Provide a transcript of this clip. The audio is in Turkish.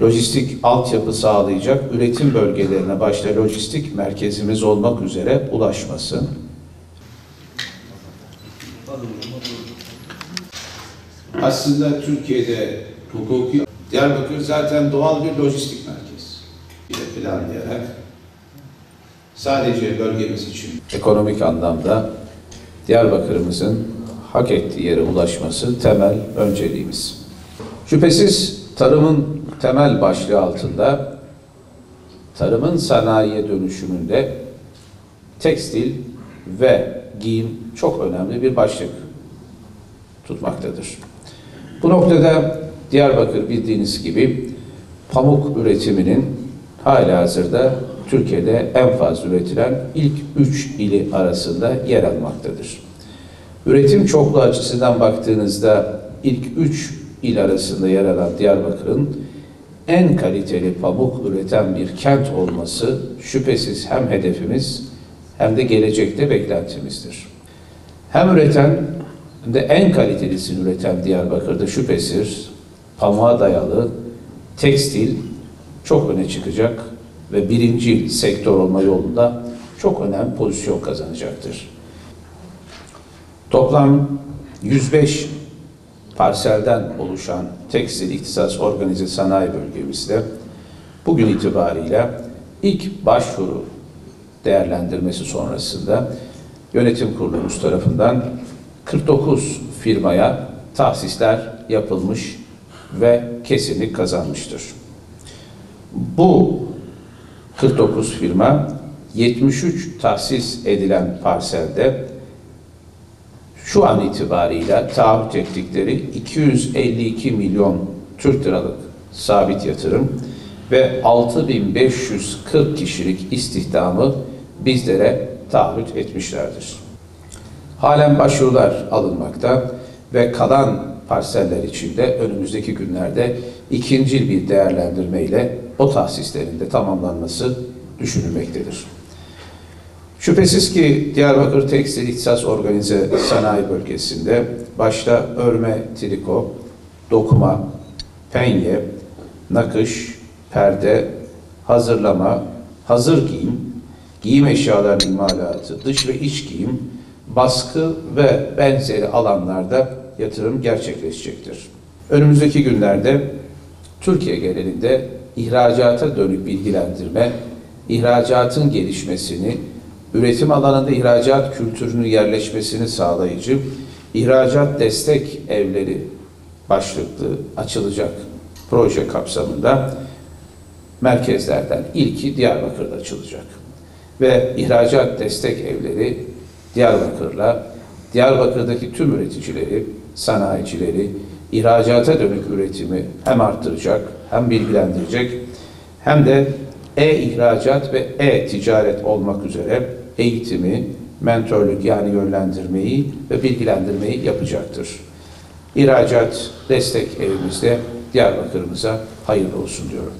lojistik altyapı sağlayacak üretim bölgelerine başta lojistik merkezimiz olmak üzere ulaşması. Aslında Türkiye'de hukuki Diyarbakır zaten doğal bir lojistik merkez. Planlayarak sadece bölgemiz için ekonomik anlamda Diyarbakır'ımızın hak ettiği yere ulaşması temel önceliğimiz. Şüphesiz tarımın temel başlığı altında tarımın sanayiye dönüşümünde tekstil ve giyim çok önemli bir başlık tutmaktadır. Bu noktada Diyarbakır bildiğiniz gibi pamuk üretiminin halihazırda Türkiye'de en fazla üretilen ilk 3 ili arasında yer almaktadır. Üretim çokluğu açısından baktığınızda ilk 3 il arasında yer alan Diyarbakır'ın en kaliteli pamuk üreten bir kent olması şüphesiz hem hedefimiz hem de gelecekte beklentimizdir. Hem üreten hem de en kalitelisini üreten Diyarbakır'da şüphesiz pamuğa dayalı tekstil çok öne çıkacak ve birinci sektör olma yolunda çok önemli pozisyon kazanacaktır. Toplam 105 parselden oluşan Tekstil İhtisas Organize Sanayi Bölgemizde bugün itibariyle ilk başvuru değerlendirmesi sonrasında yönetim kurulumuz tarafından 49 firmaya tahsisler yapılmış ve kesinlik kazanmıştır. Bu 49 firma 73 tahsis edilen parselde şu an itibariyle taahhüt ettikleri 252 milyon Türk liralık sabit yatırım ve 6540 kişilik istihdamı bizlere taahhüt etmişlerdir. Halen başvurular alınmakta ve kalan parseller içinde önümüzdeki günlerde ikincil bir değerlendirme ile o tahsislerin de tamamlanması düşünülmektedir. Şüphesiz ki Diyarbakır Tekstil İhtisas Organize Sanayi Bölgesi'nde başta örme, triko, dokuma, penye, nakış, perde, hazırlama, hazır giyim, giyim eşyalarının imalatı, dış ve iç giyim, baskı ve benzeri alanlarda yatırım gerçekleşecektir. Önümüzdeki günlerde Türkiye genelinde ihracata dönük bilgilendirme, ihracatın gelişmesini, üretim alanında ihracat kültürünün yerleşmesini sağlayıcı ihracat destek evleri başlıklı açılacak proje kapsamında merkezlerden ilki Diyarbakır'da açılacak. Ve ihracat destek evleri Diyarbakır'daki tüm üreticileri, sanayicileri, ihracata dönük üretimi hem arttıracak, hem bilgilendirecek, hem de e-ihracat ve e-ticaret olmak üzere eğitimi, mentörlük yani yönlendirmeyi ve bilgilendirmeyi yapacaktır. İhracat destek evimizde Diyarbakır'ımıza hayırlı olsun diyorum.